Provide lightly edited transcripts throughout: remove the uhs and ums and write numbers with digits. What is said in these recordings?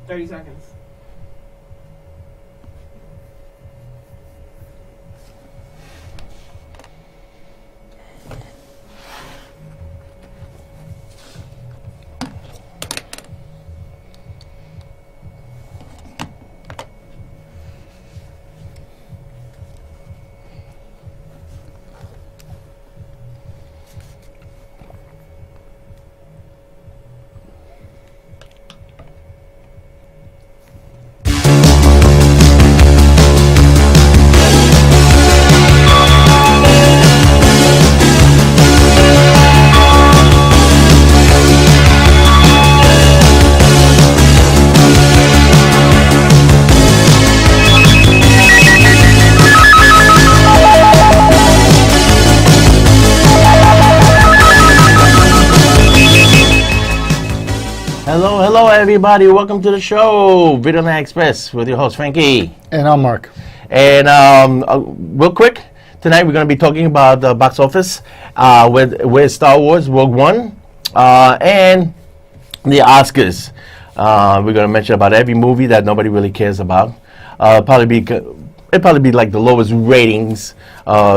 30 seconds. Hello, everybody. Welcome to the show, Videoland Express, with your host, Frankie. And I'm Mark. And real quick, tonight we're going to be talking about the box office with Star Wars Rogue One and the Oscars. We're going to mention about every movie that nobody really cares about. It'd probably be like the lowest ratings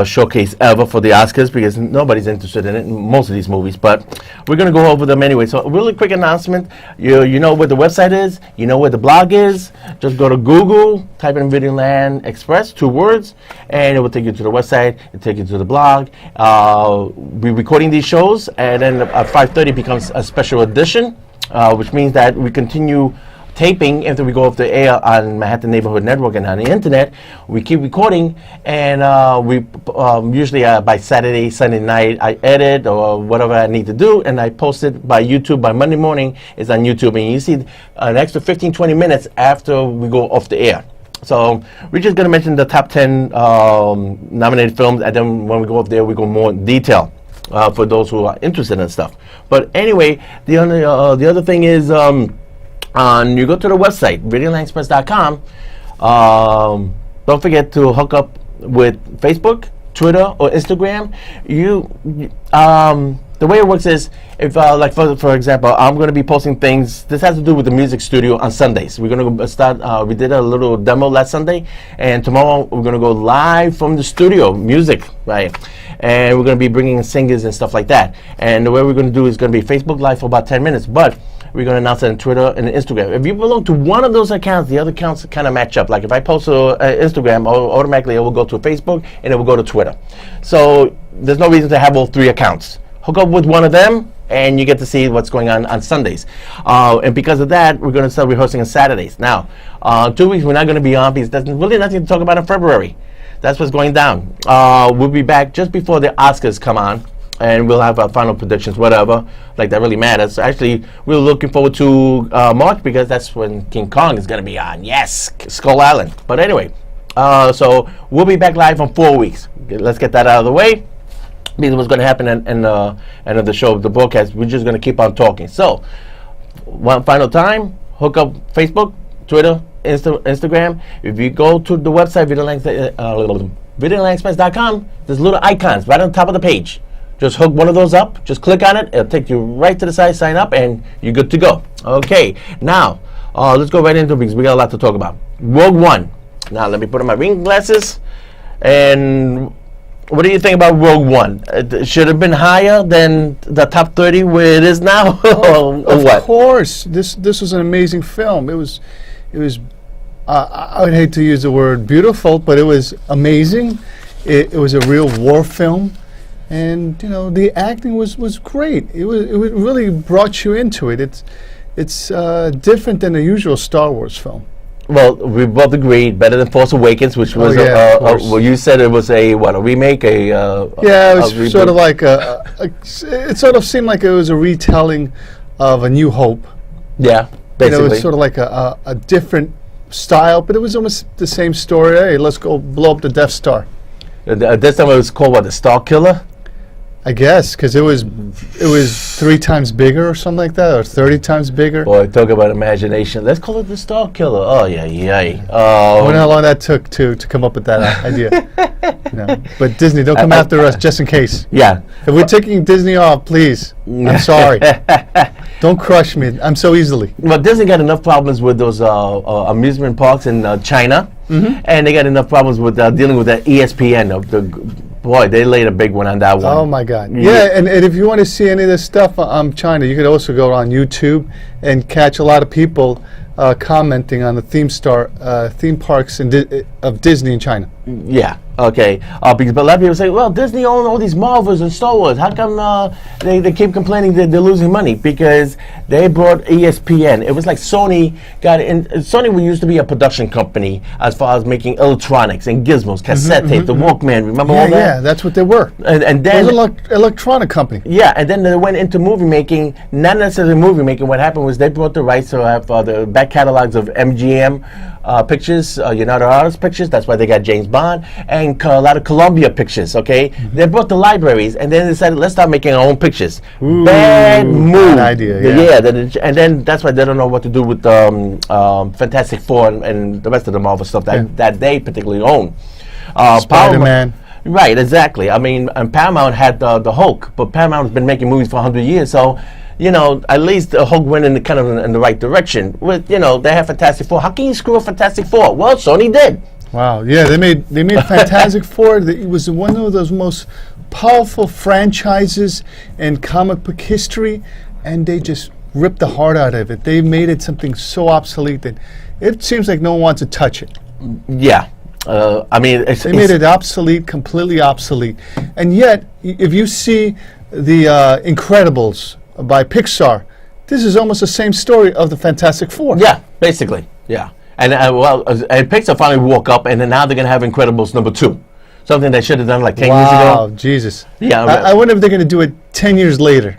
showcase ever for the Oscars because nobody's interested in it in most of these movies, but we're going to go over them anyway. So a really quick announcement. You know where the website is, you know where the blog is. Just go to Google, type in Videoland Express, 2 words, and it will take you to the website, it'll take you to the blog. We're recording these shows, and then at 5:30 becomes a special edition, which means that we continue taping after we go off the air on Manhattan Neighborhood Network and on the internet. We keep recording, and we usually by Saturday, Sunday night, I edit or whatever I need to do, and I post it by YouTube. By Monday morning, it's on YouTube, and you see an extra 15-20 minutes after we go off the air. So we're just going to mention the top 10 nominated films, and then when we go off there, we go more in detail for those who are interested in stuff. But anyway, the other thing is, you go to the website, videolandexpress.com. Don't forget to hook up with Facebook, Twitter, or Instagram. The way it works is, if like for example, I'm going to be posting things. This has to do with the music studio on Sundays. We're going to start. We did a little demo last Sunday, and tomorrow we're going to go live from the studio, music, right? And we're going to be bringing in singers and stuff like that. And the way we're going to do is going to be Facebook Live for about 10 minutes, but we're going to announce it on Twitter and Instagram. If you belong to one of those accounts, the other accounts kind of match up. Like if I post to Instagram, automatically it will go to Facebook and it will go to Twitter. So there's no reason to have all 3 accounts. Hook up with one of them, and you get to see what's going on Sundays. And because of that, we're going to start rehearsing on Saturdays. Now, 2 weeks we're not going to be on because there's really nothing to talk about in February. That's what's going down. We'll be back just before the Oscars come on, and we'll have our final predictions, whatever. Like, that really matters. Actually, we're looking forward to March because that's when King Kong is going to be on. Yes, Skull Island. But anyway, so we'll be back live in 4 weeks. Let's get that out of the way. Because what's going to happen in the show, the broadcast, we're just going to keep on talking. So, one final time, hook up Facebook, Twitter, Instagram. If you go to the website, videolandexpress.com, there's little icons right on top of the page. Just hook one of those up, just click on it, it'll take you right to the site, sign up, and you're good to go. Okay, now, let's go right into it because we got a lot to talk about. Rogue One. Now, let me put on my reading glasses, and what do you think about Rogue One? It should have been higher than the top 30 where it is now, or what? Of course, this was an amazing film. It was. I would hate to use the word beautiful, but it was amazing. It was a real war film, and the acting was great. It really brought you into it. It's different than the usual Star Wars film. Well, we both agreed better than Force Awakens, which was well, you said it was a remake, it was sort of like it sort of seemed like it was a retelling of A New Hope. Yeah, basically. It was sort of like a different style, but it was almost the same story. Hey, let's go blow up the Death Star. This time it was called the Star Killer? I guess, because it was 3 times bigger or something like that, or 30 times bigger. Boy, talk about imagination. Let's call it the Star Killer. Oh, yeah. I wonder how long that took to come up with that idea. But Disney, don't come after us just in case. Yeah. If we're taking Disney off, please. I'm sorry. Don't crush me. I'm so easily. Well, Disney got enough problems with those amusement parks in China, and they got enough problems with dealing with that ESPN. Boy, they laid a big one on that one. Oh my God! Yeah, and if you want to see any of this stuff on China, you could also go on YouTube and catch a lot of people commenting on the theme parks of Disney in China. Yeah. Okay. Because a lot of people say, well, Disney owns all these Marvels and Star Wars. How come they keep complaining that they're losing money? Because they brought ESPN. It was like Sony got in. Sony used to be a production company as far as making electronics and gizmos, cassette tape, the Walkman. Remember all that? Yeah, that's what they were. And then it was an electronic company. Yeah, and then they went into movie making. Not necessarily movie making. What happened was they brought the rights to have the back catalogs of MGM pictures, United Artists pictures. That's why they got James Bond and a lot of Columbia pictures. Okay, they brought the libraries and then decided let's start making our own pictures. Ooh, bad move. bad idea. Yeah. And then that's why they don't know what to do with Fantastic Four and the rest of the Marvel stuff that they particularly own. Spider-Man. Right, exactly. I mean, and Paramount had the Hulk, but Paramount's been making movies for 100 years, so. At least the Hulk went in the right direction. With they have Fantastic Four. How can you screw up Fantastic Four? Well, Sony did. Wow. Yeah, they made Fantastic Four. It was one of those most powerful franchises in comic book history, and they just ripped the heart out of it. They made it something so obsolete that it seems like no one wants to touch it. Yeah. I mean, they made it obsolete, completely obsolete. And yet, if you see the Incredibles by Pixar, this is almost the same story of the Fantastic Four. Yeah, basically, yeah. And and Pixar finally woke up, and then now they're gonna have Incredibles #2, something they should have done like 10 years ago. Wow, Jesus. Yeah, I wonder if they're gonna do it 10 years later.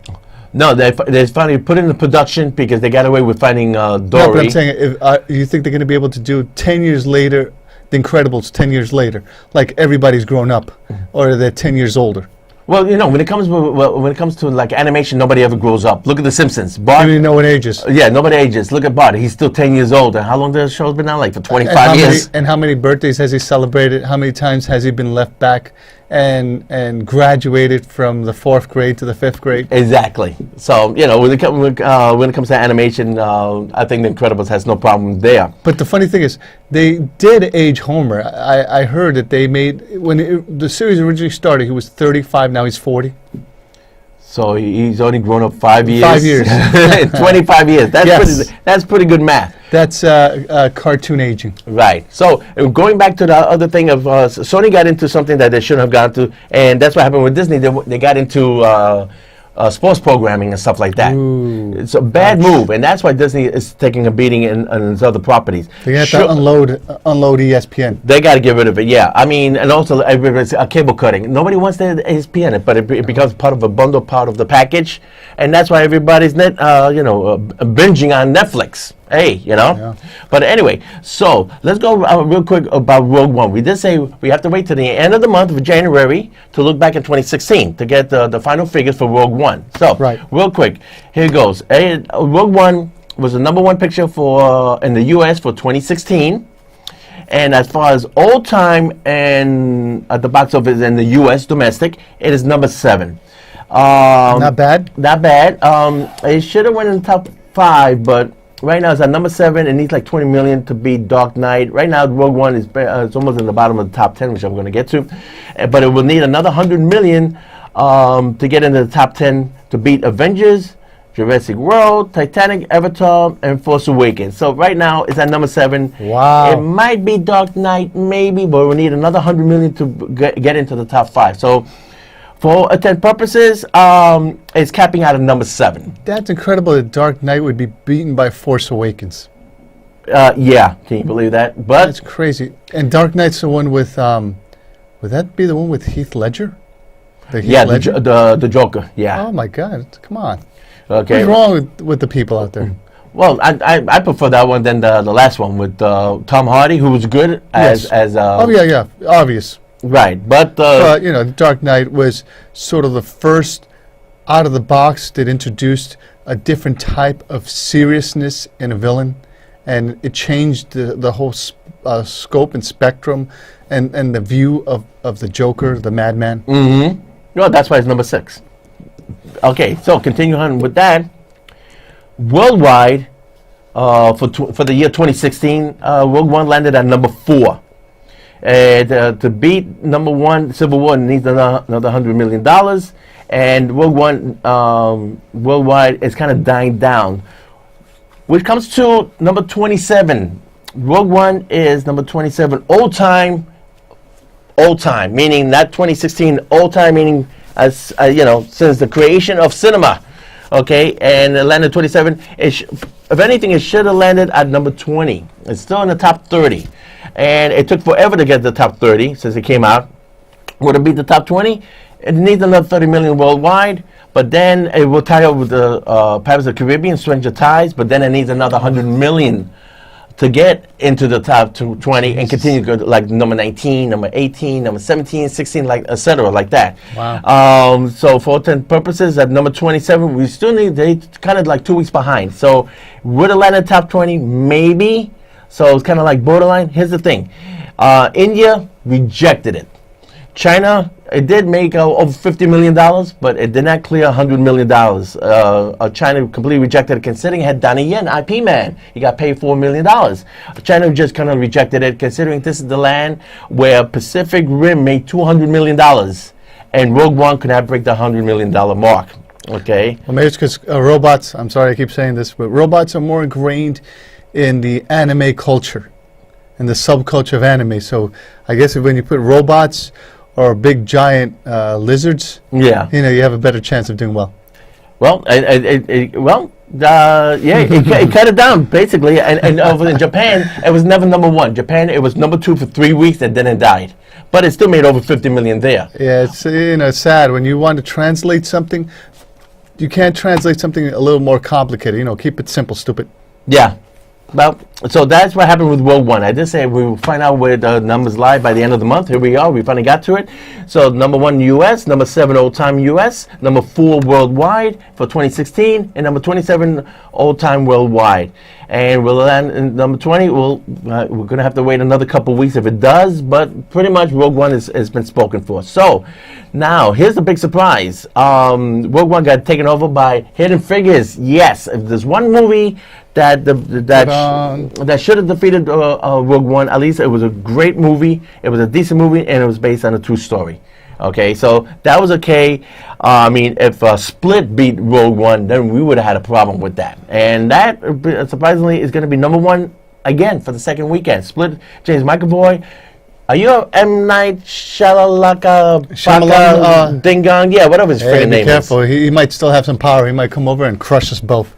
No, they finally put it into production because they got away with finding Dory. No, but I'm saying, you think they're gonna be able to do 10 years later, The Incredibles 10 years later, like everybody's grown up, or they're 10 years older? Well, when it comes to like animation, nobody ever grows up. Look at The Simpsons. Bart. I mean, no one ages. Yeah, nobody ages. Look at Bart. He's still 10 years old. And how long has the show been out? Like for 25 years. And how many birthdays has he celebrated? How many times has he been left back and graduated from the 4th grade to the 5th grade? Exactly. So, when it comes to animation, I think The Incredibles has no problem there. But the funny thing is, they did age Homer. I heard that they made, when the series originally started, he was 35, now he's 40. So he's only grown up 5 years. 5 years. 25 years. Yes. That's pretty good math. That's cartoon aging. Right. So going back to the other thing of Sony got into something that they shouldn't have gone to, and that's what happened with Disney. They got into sports programming and stuff like that. Ooh, it's a bad move, and that's why Disney is taking a beating in its other properties. They have to unload ESPN. They got to get rid of it, yeah. I mean, and also everybody's cable cutting. Nobody wants the ESPN, but it becomes part of a bundle, part of the package, and that's why everybody's binging on Netflix. Hey, Yeah. But anyway, so let's go real quick about Rogue One. We did say we have to wait till the end of the month of January to look back in 2016 to get the final figures for Rogue One. So, real quick, here it goes. Rogue One was the #1 picture in the U.S. for 2016. And as far as all time and at the box office in the U.S. domestic, it is #7. Not bad. Not bad. It should have went in the top 5, but right now it's at #7. It needs like 20 million to beat Dark Knight. Right now, Rogue One is it's almost in the bottom of the top 10, which I'm going to get to. But it will need another 100 million to get into the top 10 to beat Avengers, Jurassic World, Titanic, Avatar, and Force Awakens. So right now it's at #7. Wow. It might be Dark Knight, maybe, but we need another 100 million to get into the top 5. So for all intent purposes, it's capping out at #7. That's incredible that Dark Knight would be beaten by Force Awakens. Yeah, can you believe that? But that's crazy. And Dark Knight's the one with, would that be the one with Heath Ledger? The Joker, yeah. Oh my God, come on. Okay. What's wrong with the people out there? Well, I prefer that one than the last one with Tom Hardy, who was good as oh yeah, obvious. Right, but Dark Knight was sort of the first out of the box that introduced a different type of seriousness in a villain, and it changed the whole scope and spectrum and the view of the Joker, the Madman. Mm-hmm. Well, that's why it's #6. Okay, so continue on with that. worldwide, for the year 2016, Rogue One landed at number 4. And to beat number 1, Civil War, needs another $100 million. And Rogue One worldwide is kind of dying down. Which comes to number 27. Rogue One is number 27 old time, meaning not 2016, old time, meaning as since the creation of cinema. Okay, and it landed 27. If anything, it should have landed at number 20. It's still in the top 30. And it took forever to get the top 30 since it came out. Would it beat the top 20? It needs another 30 million worldwide. But then it will tie up with the Pirates of the Caribbean, Stranger Tides. But then it needs another 100 million to get into the top 20 and continue to go like number 19, number 18, number 17, 16, like etc. like that. Wow. So for all intent purposes, at number 27, we still need, they kind of like 2 weeks behind. So would it land in the top 20? Maybe. So it's kind of like borderline. Here's the thing. India rejected it. China, it did make over $50 million, but it did not clear $100 million. China completely rejected it, considering it had Donnie Yen, IP man. He got paid $4 million. China just kind of rejected it, considering this is the land where Pacific Rim made $200 million, and Rogue One could not break the $100 million mark. Okay? Well, maybe it's because robots, I'm sorry I keep saying this, but robots are more ingrained in the anime culture, in the subculture of anime. So I guess when you put robots or big giant lizards, yeah, you have a better chance of doing well. Well, it cut it down basically, and over in Japan, it was never number 1. Japan, it was number 2 for 3 weeks, and then it died. But it still made over 50 million there. Yeah, it's it's sad when you want to translate something, you can't translate something a little more complicated. Keep it simple, stupid. Yeah. Well, so that's what happened with Rogue One. I did say we will find out where the numbers lie by the end of the month. Here we are. We finally got to it. So number 1 U.S., number 7 old-time U.S., number 4 worldwide for 2016, and number 27 old-time worldwide. And we'll land in number 20. We're going to have to wait another couple weeks if it does, but pretty much Rogue One has been spoken for. So now, here's the big surprise. Rogue One got taken over by Hidden Figures. Yes, if there's one movie that should have defeated Rogue One, at least it was a great movie. It was a decent movie, and it was based on a true story. Okay, so that was okay. I mean, if Split beat Rogue One, then we would have had a problem with that. And that, surprisingly, is going to be number 1 again for the second weekend. Split, James McAvoy. Are you a M. Night Shyamalan, Ding Dong? Yeah, whatever his friggin' name is. Be careful. He might still have some power. He might come over and crush us both.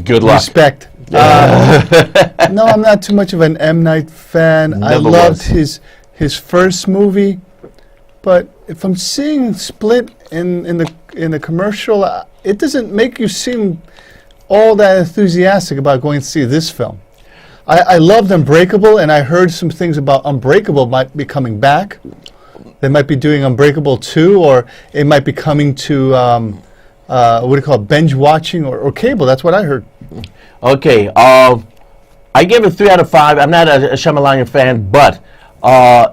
Good luck. Respect. No, I'm not too much of an M. Night fan. Never I loved was. his first movie, but if I'm seeing Split in the commercial, it doesn't make you seem all that enthusiastic about going to see this film. I loved Unbreakable, and I heard some things about Unbreakable might be coming back. They might be doing Unbreakable 2, or it might be coming to what do you call it, binge watching or cable. That's what I heard. Okay, I give it 3 out of 5. I'm not a Shyamalan fan, but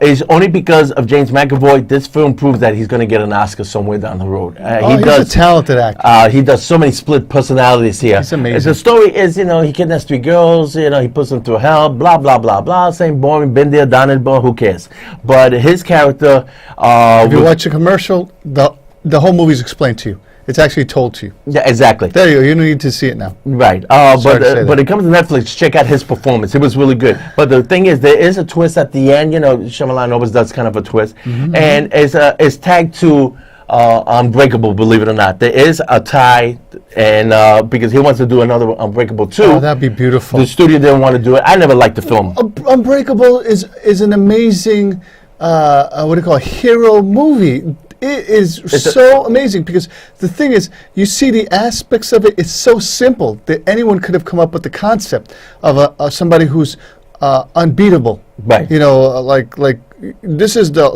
it's only because of James McAvoy. This film proves that he's going to get an Oscar somewhere down the road. He's a talented actor. He does so many split personalities here. It's amazing. The story is, he kidnaps 3 girls, he puts them through hell, blah, blah, blah, blah. Same boring, been there, done it, but who cares? But his character... if you watch a commercial, the whole movie's explained to you. It's actually told to you. Yeah, exactly. There you go. You don't need to see it now. Right. But it comes to Netflix. Check out his performance. It was really good. But the thing is, there is a twist at the end. Shyamalan always does kind of a twist. Mm-hmm. And it's tagged to Unbreakable, believe it or not. There is a tie, and because he wants to do another Unbreakable 2. Oh, that'd be beautiful. The studio didn't want to do it. I never liked the film. Unbreakable is an amazing, what do you call it, hero movie. It is so amazing because the thing is, you see the aspects of it. It's so simple that anyone could have come up with the concept of somebody who's unbeatable. Right. Like this is the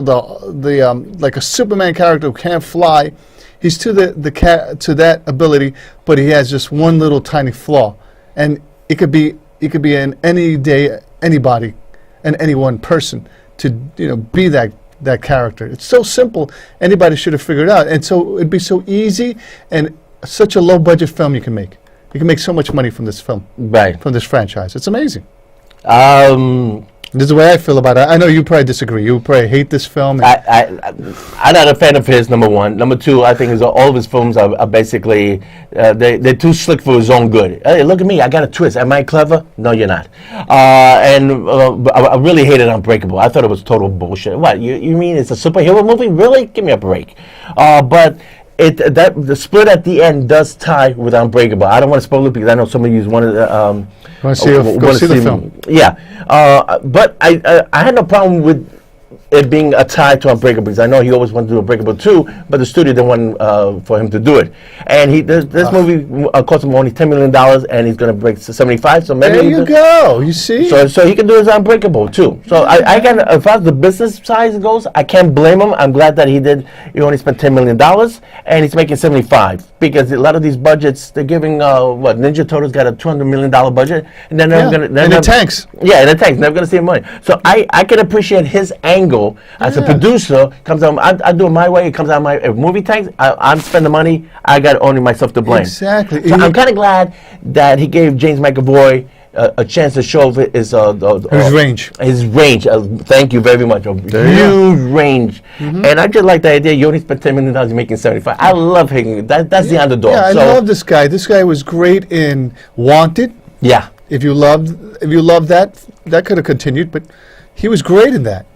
like a Superman character who can't fly. He's to to that ability, but he has just one little tiny flaw, and it could be in any day, anybody, and any one person to be that character. It's so simple. Anybody should have figured it out. And so it'd be so easy and such a low budget film you can make. You can make so much money from this film, Right. from this franchise. It's amazing. Um, This is the way I feel about it. I know you probably disagree. You probably hate this film. I'm not a fan of his, number one. Number two, I think all of his films are basically, they're too slick for his own good. Hey, look at me, I got a twist. Am I clever? No, you're not. But I really hated Unbreakable. I thought it was total bullshit. What, you mean it's a superhero movie? Really? Give me a break. But the split at the end does tie with Unbreakable. I don't want to spoil it because I know some of you want to Want to see, go see the film. Yeah, but I had no problem with it being a tie to Unbreakable because I know he always wanted to do Unbreakable 2, but the studio didn't want for him to do it. And this movie cost him only $10 million, and he's going to break 75. So maybe There you go. You see? So he can do his Unbreakable too. So I can, as far as the business side goes, I can't blame him. I'm glad that he only spent $10 million, and he's making 75 because a lot of these budgets they're giving Ninja Turtles got a $200 million budget, and then they're going to and it tanks. Yeah, and it tanks. Never going to see the money. So I can appreciate his angle as a producer. Comes out, I do it my way. It comes out if movie tanks. I'm spending money. I got only myself to blame. Exactly. So I'm kind of glad that he gave James McAvoy a chance to show his range. His range. Thank you very much. Huge range. And I just like the idea. You only spent $10 million, you're making 75. I love him. That's the underdog. Yeah, I love this guy. This guy was great in Wanted. Yeah. If you loved that could have continued, but he was great in that.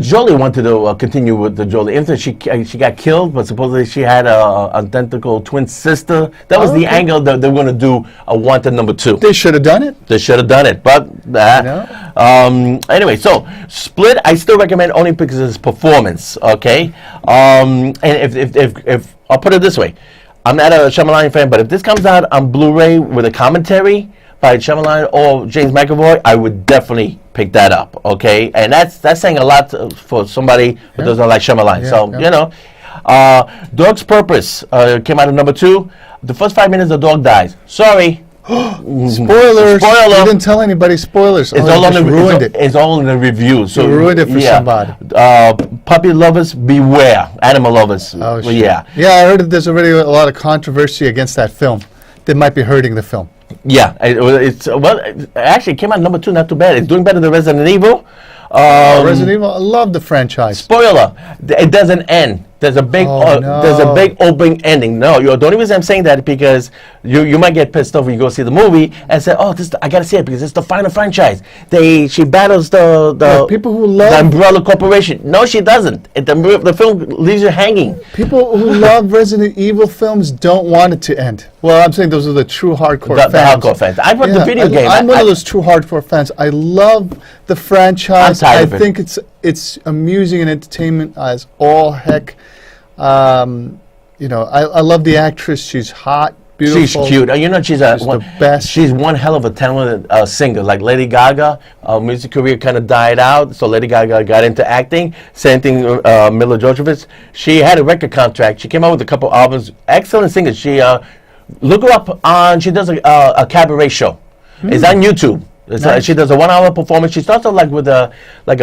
Jolie wanted to continue with the Jolie. After she got killed, but supposedly she had a identical twin sister. That was the angle that they were going to do a Wanted number 2. They should have done it. They should have done it, but anyway, so Split, I still recommend only because of his performance. Okay, and if I'll put it this way, I'm not a Shyamalan fan, but if this comes out on Blu-ray with a commentary by Shyamalan or James McAvoy, I would definitely pick that up, okay? And that's saying a lot for somebody who doesn't like Shyamalan. You know, Dog's Purpose came out at number 2. The first 5 minutes, the dog dies. Sorry. Spoilers. Spoiler. You didn't tell anybody spoilers. It's It's all in the review. So you ruined it for somebody. Puppy lovers, beware. Animal lovers. Oh, shit. Yeah. Yeah, I heard that there's already a lot of controversy against that film. That might be hurting the film. Yeah, it actually came out number 2, not too bad. It's doing better than Resident Evil. Resident Evil, I love the franchise. Spoiler: it doesn't end. There's a big, there's a big opening ending. No, the only reason I'm saying that is because you might get pissed off when you go see the movie and say, "Oh, I gotta see it because it's the final franchise." She battles the people who love the Umbrella Corporation. No, she doesn't. The film leaves you hanging. People who love Resident Evil films don't want it to end. Well, I'm saying those are the true hardcore fans. The hardcore fans. I brought the video game. I'm one of those true hardcore fans. I love the franchise. I think it's amusing and entertainment as all heck. I love the actress. She's hot, beautiful. She's cute. She's the best. She's one hell of a talented singer. Like Lady Gaga, music career kind of died out, so Lady Gaga got into acting. Same thing, Mila Jovovich. She had a record contract. She came out with a couple albums. Excellent singer. She look her up on. She does a cabaret show. It's on YouTube. Nice. She does a 1-hour performance. She starts off with a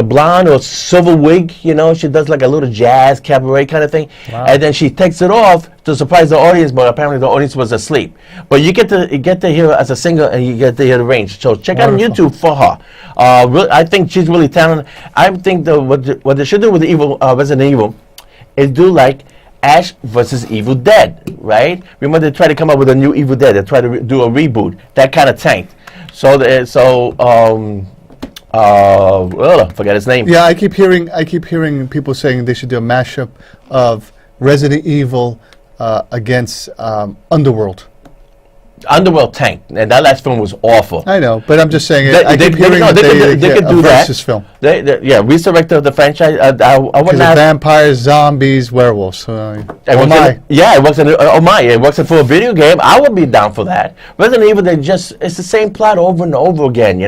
blonde or silver wig, She does like a little jazz cabaret kind of thing, and then she takes it off to surprise the audience. But apparently the audience was asleep. But you get to hear her as a singer, and you get to hear the range. So check out YouTube for her. I think she's really talented. I think what they should do with the Resident Evil is do like Ash versus Evil Dead, right? Remember they tried to come up with a new Evil Dead. They tried to do a reboot. That kind of tanked. Forget his name. Yeah, I keep hearing people saying they should do a mashup of Resident Evil against Underworld. Underworld tanked, and that last film was awful. I know, but I'm just saying I keep hearing they could do a that. versus film. Resurrect the franchise. I would not. Vampires, zombies, werewolves. It works for a video game. I would be down for that. Resident Evil, it's the same plot over and over again.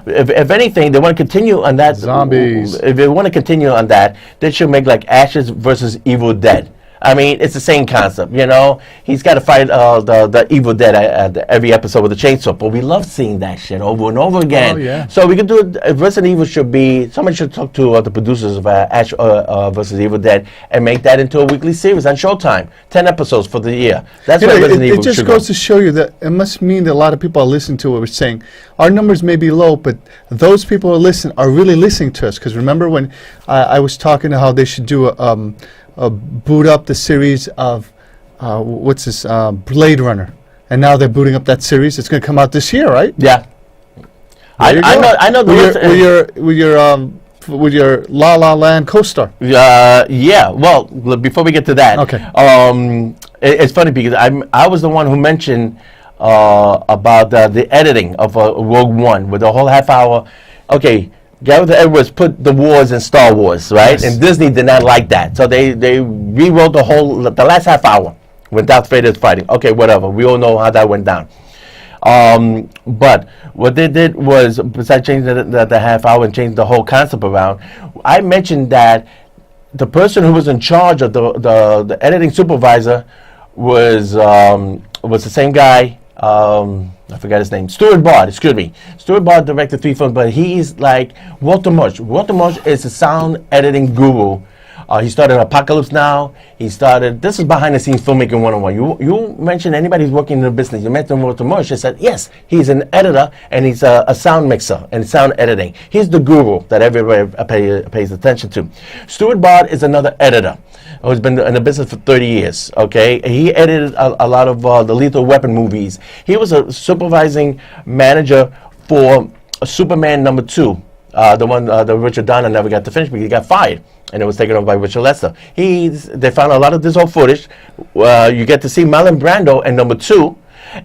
If anything, they want to continue on that. Zombies. If they want to continue on that, they should make like Ashes versus Evil Dead. I mean, it's the same concept, you know. He's got to fight the Evil Dead at every episode with a chainsaw, but we love seeing that shit over and over again. Oh, yeah. So we could do it. Resident Evil should be. Somebody should talk to the producers of Ash versus Evil Dead and make that into a weekly series on Showtime. 10 episodes for the year. That's what Resident Evil it just should goes go. to show you that it must mean that a lot of people are listening to what we're saying. Our numbers may be low, but those people who listen are really listening to us. Because remember when I was talking to how they should do a boot up the series of Blade Runner, and now they're booting up that series. It's going to come out this year, right? Yeah. I know with your La La Land co-star. Yeah. Well, before we get to that, Okay. It's funny because I was the one who mentioned about the editing of Rogue One with the whole half hour. Okay, Gareth Edwards put the wars in Star Wars, right? Yes. And Disney did not like that, so they rewrote the last half hour when Darth Vader's fighting. Okay, whatever. We all know how that went down. But what they did was, besides changing the half hour and changing the whole concept around, I mentioned that the person who was in charge of the editing supervisor was the same guy. I forgot his name. Stuart Bard, excuse me. Stuart Bard directed 3 films, but he's like Walter Murch. Walter Murch is a sound editing guru. He started Apocalypse Now. This is behind the scenes filmmaking 101. You mentioned anybody who's working in the business. You mentioned Walter Murch. I said, yes, he's an editor and he's a sound mixer and sound editing. He's the guru that everybody pays attention to. Stuart Bard is another editor who's been in the business for 30 years, okay? He edited a lot of the Lethal Weapon movies. He was a supervising manager for Superman #2. The one that Richard Donner never got to finish because he got fired, and it was taken over by Richard Lester. They found a lot of this old footage. You get to see Marlon Brando in #2,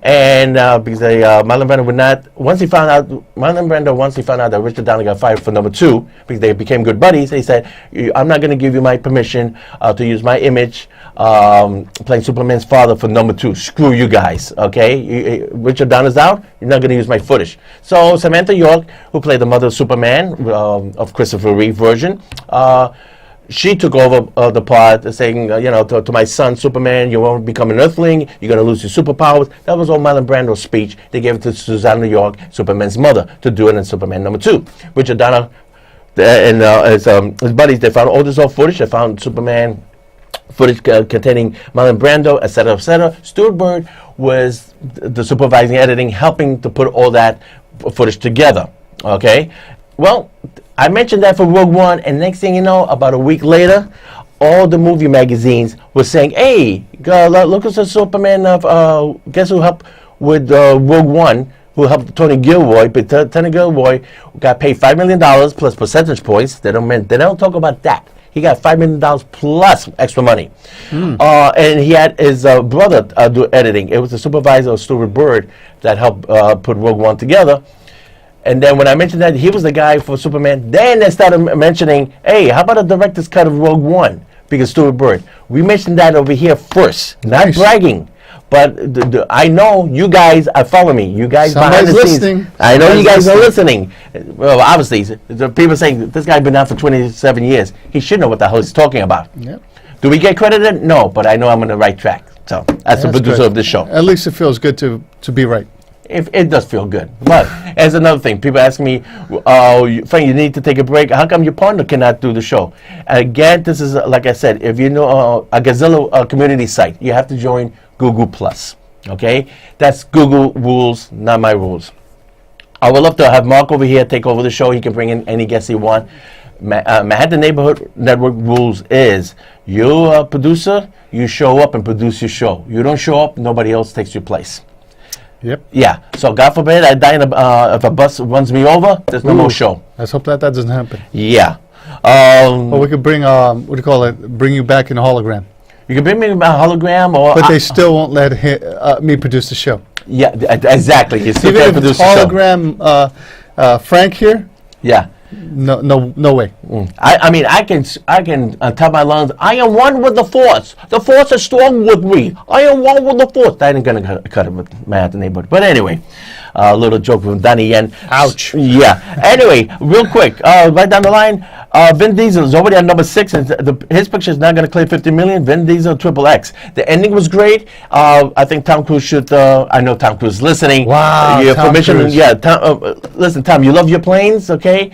and because Marlon Brando would not. Once he found out that Richard Donner got fired for #2 because they became good buddies, he said, "I'm not going to give you my permission to use my image playing Superman's father for #2. Screw you guys, okay? Richard Donner's out. You're not going to use my footage." So Samantha York, who played the mother of Superman of Christopher Reeve version, she took over the part, saying, to my son Superman, you won't become an Earthling. You're going to lose your superpowers. That was all Marlon Brando's speech. They gave it to Susanna York, Superman's mother, to do it in Superman #2. Richard Donner and his buddies, they found all this old footage. They found Superman footage containing Marlon Brando, etc., etc. Stuart Bard was the supervising editing, helping to put all that footage together. Okay, well, I mentioned that for Rogue One, and next thing you know, about a week later, all the movie magazines were saying, "Hey, look at the Superman of guess who helped with Rogue One." Who helped Tony Gilroy? But Tony Gilroy got paid $5 million plus percentage points. They don't talk about that. He got $5 million plus extra money. And he had his brother do editing. It was the supervisor of Stuart Bard that helped put Rogue One together. And then when I mentioned that he was the guy for Superman, then they started mentioning, hey, how about a director's cut of Rogue One? Because Stuart Bard. We mentioned that over here first. Not Nice. bragging. But I know you guys are following me. You guys behind the listening. scenes. I know you guys Somebody's are listening. Well, obviously, the people saying this guy's been out for 27 years. He should know what the hell he's talking about. Yep. Do we get credited? No, but I know I'm on the right track. So that's the producer good. of this show. At least it feels good to be right. If it does feel good. But as another thing, people ask me, Frank, you need to take a break. How come your partner cannot do the show? Again, this is, like I said, if you know a Godzilla community site, you have to join Google Plus. Okay? That's Google rules, not my rules. I would love to have Mark over here take over the show. He can bring in any guests he wants. Manhattan Neighborhood Network rules is you're a producer, you show up and produce your show. You don't show up, nobody else takes your place. Yep. Yeah. So God forbid I die if a bus runs me over. There's no more show. Let's hope that doesn't happen. Yeah. Or we could bring bring you back in a hologram. You can bring me a hologram, or But they still won't let me produce the show. yeah, exactly. You still Even can't if produce it's the show. hologram Frank here, Yeah. no way. I mean, I can tell my lungs, I am one with the Force. The Force is strong with me. I am one with the Force. That ain't gonna cut it with Manhattan Neighborhood. But anyway, little joke from Donnie Yen. Ouch. Yeah. Anyway, real quick, right down the line, Vin Diesel is already at number 6, and his picture is not going to clear 50 million. Vin Diesel, Triple X. The ending was great. I think Tom Cruise should. I know Tom Cruise is listening. Wow, Your Tom permission? Cruise. Yeah. Listen, Tom, you love your planes, okay?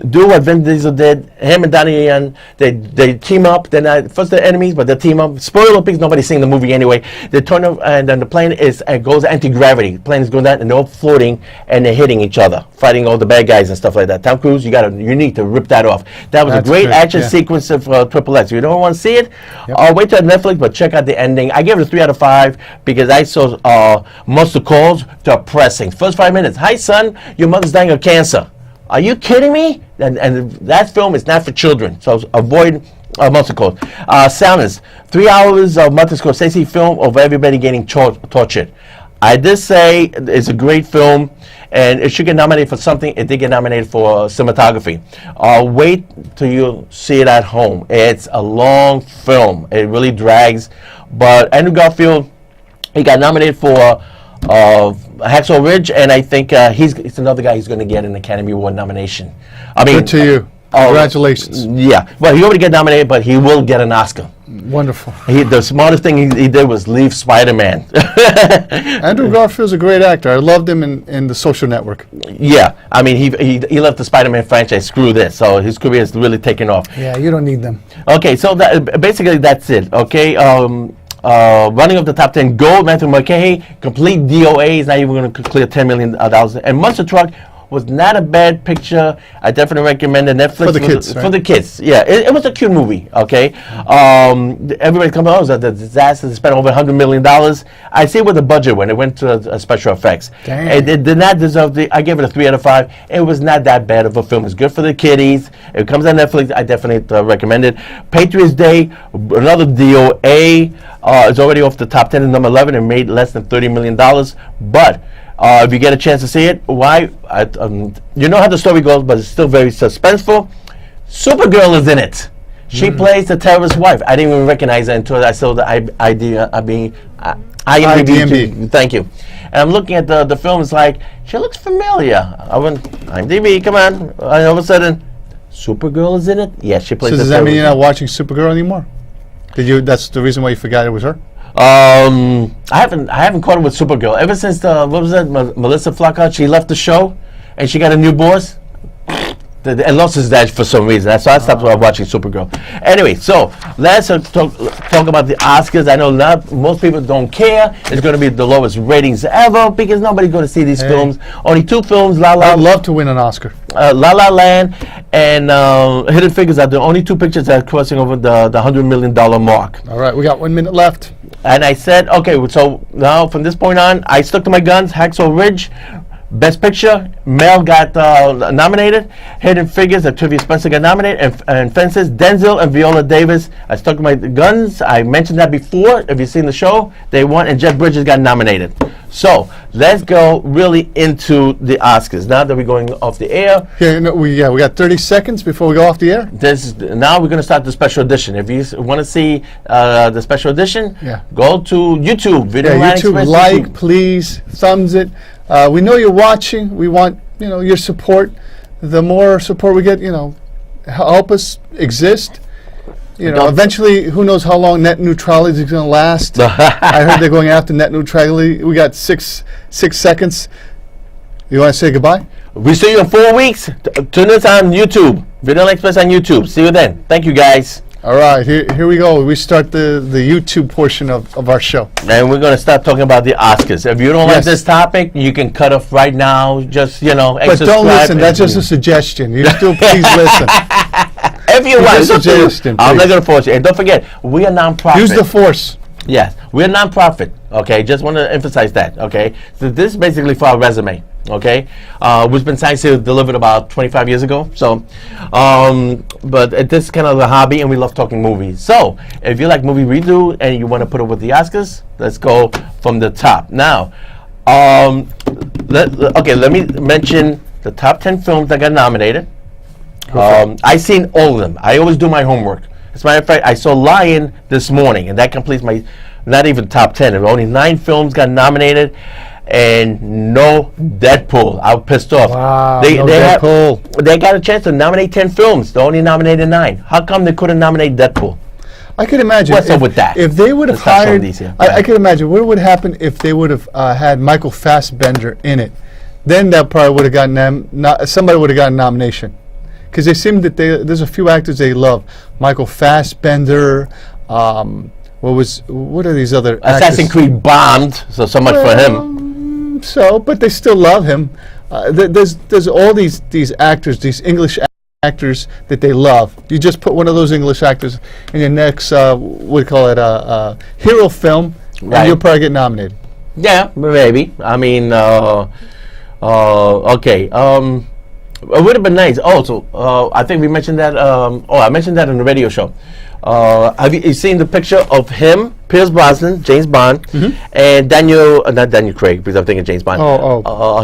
Do what Vin Diesel did. Him and Donnie Yen, they team up. They're not first they're enemies, but they team up. Spoiler pics. Nobody's seen the movie anyway. They turn up, and then the plane goes anti-gravity. The plane is going down, and they're all floating, and they're hitting each other, fighting all the bad guys and stuff like that. Tom Cruise, you need to rip that off. That was That's a great good, action yeah. sequence of Triple X. If you don't want to see it, Yep. wait till Netflix, but check out the ending. I gave it a 3 out of 5 because I saw most of the calls depressing. First 5 minutes. Hi, son, your mother's dying of cancer. Are you kidding me? And that film is not for children, so avoid most of the calls. Soundness. 3 hours of Martin Scorsese film of everybody getting tortured. I did say it's a great film, and it should get nominated for something. It did get nominated for cinematography. Wait till you see it at home. It's a long film. It really drags. But Andrew Garfield, he got nominated for Hacksaw Ridge, and I think he's another guy who's going to get an Academy Award nomination. I mean, Good to you. Congratulations. Yeah. Well, he already got nominated, but he will get an Oscar. Wonderful. The smartest thing he did was leave Spider-Man. Andrew Garfield's a great actor. I loved him in The Social Network. Yeah, I mean, he left the Spider-Man franchise. Screw this. So his career is really taking off. Yeah, you don't need them. Okay, so basically that's it. Okay, running of the top 10 gold. Matthew McConaughey, complete DOA. Is not even going to clear $10 million. And Monster Truck was not a bad picture. I definitely recommend it. Netflix For the kids, for right? the kids. Yeah, it was a cute movie. Okay, everybody comes out. The disaster. They spent over $100 million. I see where the budget went. It went to special effects. Dang. It did not deserve I gave it a 3 out of 5. It was not that bad of a film. It's good for the kiddies. It comes on Netflix. I definitely recommend it. Patriots Day, another DOA. It's already off the top 10 at number 11 and made less than $30 million. But if you get a chance to see it, why? You know how the story goes, but it's still very suspenseful. Supergirl is in it. She plays the terrorist's wife. I didn't even recognize her until I saw the IMDb. Thank you. And I'm looking at the film. It's like, she looks familiar. I went, IMDb, come on. And all of a sudden, Supergirl is in it? Yeah, she plays So the does that mean terrorist. you're not watching Supergirl anymore? That's the reason why you forgot it was her? I haven't caught up with Supergirl ever since what was that? Melissa Flockhart. She left the show, and she got a new boss. And lost his dad for some reason. So I stopped watching Supergirl. Anyway, so let's talk about the Oscars. I know most people don't care. It's going to be the lowest ratings ever because nobody's going to see these films. Only 2 films, I'd love to win an Oscar. La La Land and Hidden Figures are the only 2 pictures that are crossing over the $100 million mark. All right, we got 1 minute left. And I said, okay, so now from this point on, I stuck to my guns. Hacksaw Ridge, Best Picture. Mel got nominated. Hidden Figures, Octavia Spencer got nominated. And Fences, Denzel and Viola Davis. I stuck to my guns. I mentioned that before. If you've seen the show, they won. And Jeff Bridges got nominated. So let's go really into the Oscars. Now that we're going off the air. We got 30 seconds before we go off the air. Now we're going to start the special edition. If you want to see the special edition, go to YouTube. Videoland YouTube, Express, like, YouTube. please, thumbs it. We know you're watching. We want your support. The more support we get, help us exist. Eventually, who knows how long net neutrality is going to last? I heard they're going after net neutrality. We got six seconds. You want to say goodbye? We see you in 4 weeks. Tune us on YouTube. Videoland Express on YouTube. See you then. Thank you, guys. All right, here we go. We start the YouTube portion of our show. And we're going to start talking about the Oscars. If you don't like Yes. this topic, you can cut off right now. Just, But don't listen. That's just a and- suggestion. You still please listen. If you want, Just a it's up to you. suggestion, I'm not please. going to force you. And don't forget, we are non-profit. Use the force. Yes, we're non-profit. Okay, just want to emphasize that. Okay, so this is basically for our resume. Okay, which been science delivered about 25 years ago. So, but this is kind of a hobby, and we love talking movies. So, if you like movie redo and you want to put it with the Oscars, let's go from the top. Now, let me mention the top 10 films that got nominated. I've seen all of them. I always do my homework. As a matter of fact, I saw Lion this morning, and that completes my not even top 10. Only 9 films got nominated. and no Deadpool. I was pissed off. Wow, They, no they, Deadpool. they got a chance to nominate 10 films. They only nominated 9. How come they couldn't nominate Deadpool? I can imagine. What's up with that? If they would have Let's not show hired, these here. I can imagine what would happen if they would have had Michael Fassbender in it. Then that probably would have gotten somebody would have gotten a nomination, because they seem that there's a few actors they love. Michael Fassbender. What are these other? Assassin's actors? Creed bombed, so much for him. So, but they still love him. There's all these actors, these English actors that they love. You just put one of those English actors in your next, what do you call it, hero film, Right. and you'll probably get nominated. Yeah, maybe. I mean, okay. It would have been nice. Oh, so I think we mentioned that. I mentioned that in the radio show. Have you seen the picture of him, Pierce Brosnan, James Bond, and not Daniel Craig, because I'm thinking James Bond.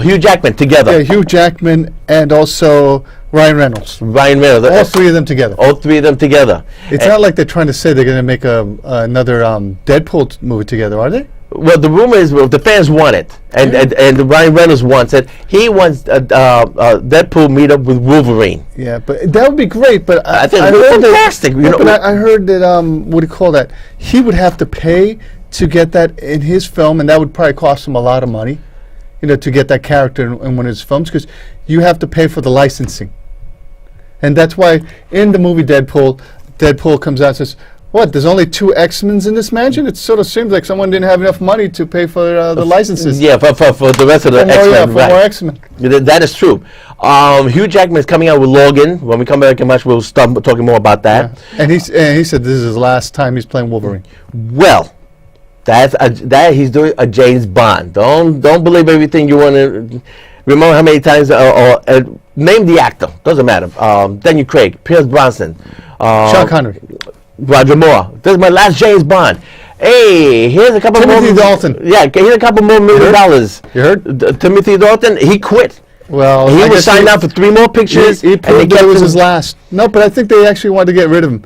Hugh Jackman together. Yeah, Hugh Jackman and also Ryan Reynolds. Ryan Reynolds. All three of them together. All three of them together. It's not like they're trying to say they're going to make another Deadpool movie together, are they? Well, the rumor is, the fans want it, and Ryan Reynolds wants it. He wants Deadpool meet up with Wolverine. Yeah, but that would be great. But I think it would be fantastic. But I heard that what do you call that? He would have to pay to get that in his film, and that would probably cost him a lot of money, to get that character in one of his films, because you have to pay for the licensing. And that's why in the movie Deadpool comes out and says, "What? There's only 2 X-Men in this mansion?" It sort of seems like someone didn't have enough money to pay for the licenses. Yeah, for the rest of the X-Men. For more X-Men. That is true. Hugh Jackman is coming out with Logan. When we come back in March, we'll start talking more about that. Yeah. And he said this is his last time he's playing Wolverine. Well, that he's doing a James Bond. Don't believe everything you want to. Remember how many times name the actor. Doesn't matter. Daniel Craig, Pierce Brosnan, Sean Connery. Roger Moore. This is my last James Bond. Hey, here's a couple Timothy more. Dalton. Yeah, here's a couple more $1 million. You heard? Timothy Dalton, he quit. Well, He I was guess signed out for 3 more pictures. He and they proved that kept it was him- his last. No, but I think they actually wanted to get rid of him.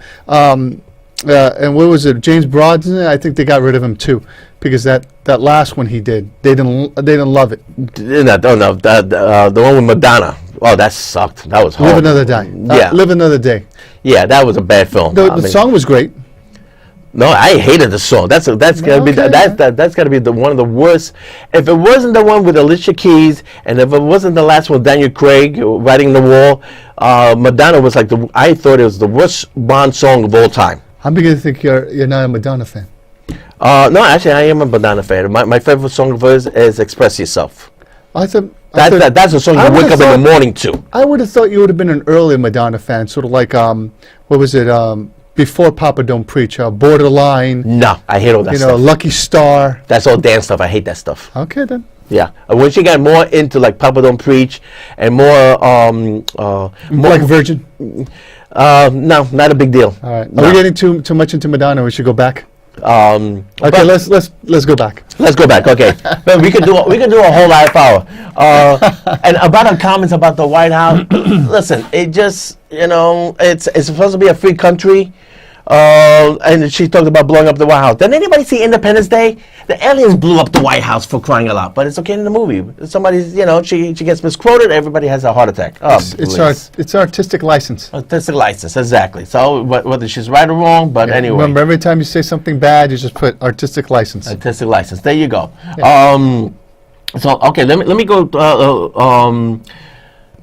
And what was it? James Brosnan. I think they got rid of him too, because that last one he did, they didn't love it. No, the one with Madonna. Oh, that sucked. That was horrible. Live Another Day. Yeah. Live Another Day. Yeah, that was a bad film. The song was great. No, I hated the song. That's gonna be Okay. that's gotta be one of the worst. If it wasn't the one with Alicia Keys, and if it wasn't the last one, Daniel Craig writing the wall, Madonna was like I thought it was the worst Bond song of all time. I'm beginning to think you're not a Madonna fan. No, actually, I am a Madonna fan. My favorite song of hers is "Express Yourself." I thought That's a song I you would've wake up in thought- the morning to. I would have thought you would have been an early Madonna fan, sort of like what was it? Before Papa Don't Preach, Borderline. No, I hate all that stuff. Lucky Star. That's all dance stuff. I hate that stuff. Okay then. Yeah, when she got more into like Papa Don't Preach and more Like Virgin. no, not a big deal. All right. No. Are we getting too much into Madonna? We should go back. Okay, Okay, let's go back. let's go back. Okay, but we could do a whole half hour. And about her comments about the White House. Listen, it just it's supposed to be a free country. And she talked about blowing up the White House. Did anybody see Independence Day? The aliens blew up the White House, for crying out loud. But it's okay in the movie. Somebody's, she gets misquoted. Everybody has a heart attack. Oh, It's artistic license. artistic license, exactly. So whether she's right or wrong, but anyway, Remember, every time you say something bad, you just put artistic license. artistic license. There you go. Yeah. So okay, let me go.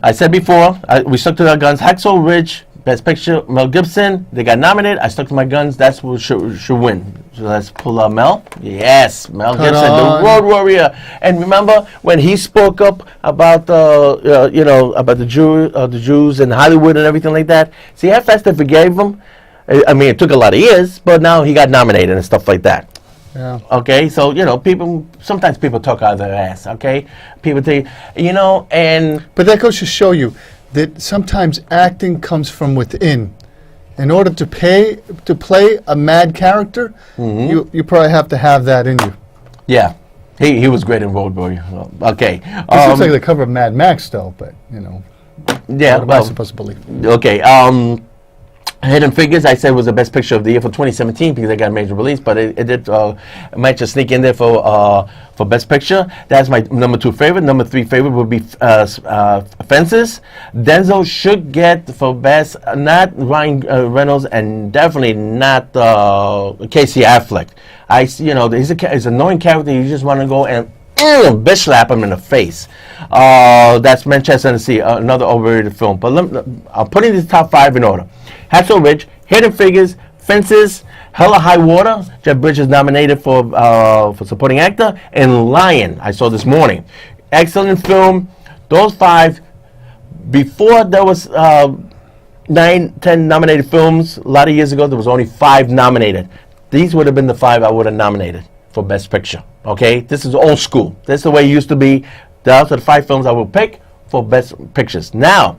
I said before, we stuck to our guns. Hacksaw Ridge, Best Picture, Mel Gibson. They got nominated. I stuck to my guns. That's who should win. So let's pull up Mel. Yes, Mel Gibson, the Road Warrior. And remember when he spoke up about about the Jews in Hollywood and everything like that. See how fast they forgave him. I mean, it took a lot of years, but now he got nominated and stuff like that. Yeah. Okay, so sometimes people talk out of their ass. Okay, people think and. But that goes to show you that sometimes acting comes from within. In order to play a mad character, you probably have to have that in you. Yeah, he was great in Road Warrior. Okay, This looks like the cover of Mad Max, though. But yeah, what am I supposed to believe? Okay, Hidden Figures, I said, was the best picture of the year for 2017 because it got a major release, but it did might just sneak in there for best picture. That's my number 2 favorite. Number 3 favorite would be Fences. Denzel should get for best, not Ryan Reynolds, and definitely not Casey Affleck. He's an annoying character. You just want to go and bitch slap him in the face. That's Manchester Tennessee, another overrated film. But I'm putting these top 5 in order. Hacksaw Ridge, Hidden Figures, Fences, Hella High Water. Jeff Bridges nominated for supporting actor, and Lion. I saw this morning. Excellent film. Those 5. Before there was 9, 10 nominated films. A lot of years ago, there was only 5 nominated. These would have been the 5 I would have nominated for Best Picture. Okay, this is old school. This is the way it used to be. Those are the 5 films I will pick for Best Pictures. Now,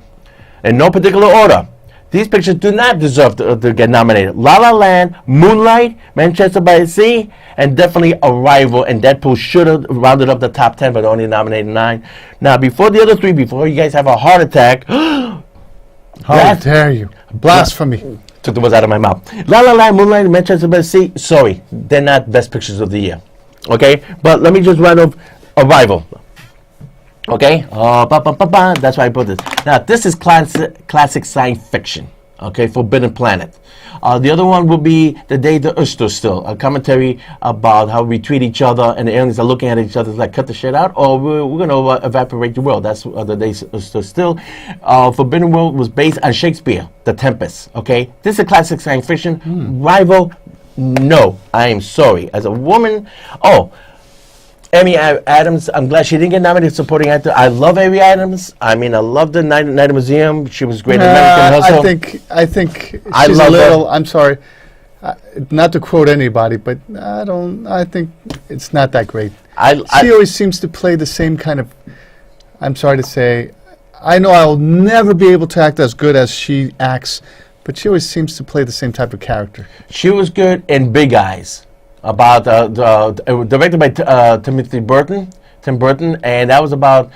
in no particular order, these pictures do not deserve to get nominated. La La Land, Moonlight, Manchester by the Sea, and definitely Arrival and Deadpool should have rounded up the top 10, but only nominated 9. Now, before the other 3, before you guys have a heart attack, how dare you? Blasphemy. Took the words out of my mouth. La La Land, Moonlight, Manchester by the Sea, sorry, they're not Best Pictures of the year. Okay, but let me just write off Arrival. Okay, that's why I put this. Now, this is classic science fiction. Okay, Forbidden Planet. The other one will be The Day the Earth Stood Still, a commentary about how we treat each other, and the aliens are looking at each other like, cut the shit out, or we're going to evaporate the world. That's The Day Stood Still. Forbidden World was based on Shakespeare, The Tempest. Okay, this is a classic science fiction. Rival, no, I am sorry. As a woman, Amy Adams, I'm glad she didn't get nominated for supporting actor. I love Amy Adams. I mean, I love the Night at the Museum. She was great in American Hustle. I think she's a little. I'm sorry, not to quote anybody, but I think it's not that great. She always seems to play the same kind of. I'm sorry to say, I know I'll never be able to act as good as she acts, but she always seems to play the same type of character. She was good in Big Eyes. Directed by Tim Burton, and that was about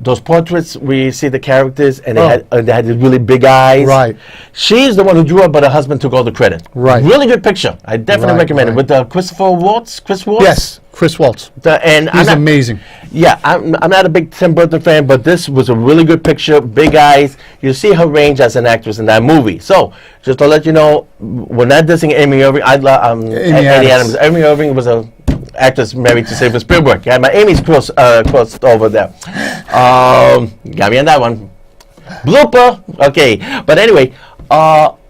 those portraits where you see the characters, and they had these really big eyes. Right. She's the one who drew it, but her husband took all the credit. Right. Really good picture. I definitely recommend it. With Chris Waltz? Yes, Chris Waltz. He's amazing. Yeah, I'm not a big Tim Burton fan, but this was a really good picture. Big eyes. You see her range as an actress in that movie. So, just to let you know, we're not dissing Amy Irving. I love Amy Adams. Amy Irving was a actress married to Steven Spielberg. Yeah, my Amy's crossed over there. Got me on that one. Blooper. Okay, but anyway,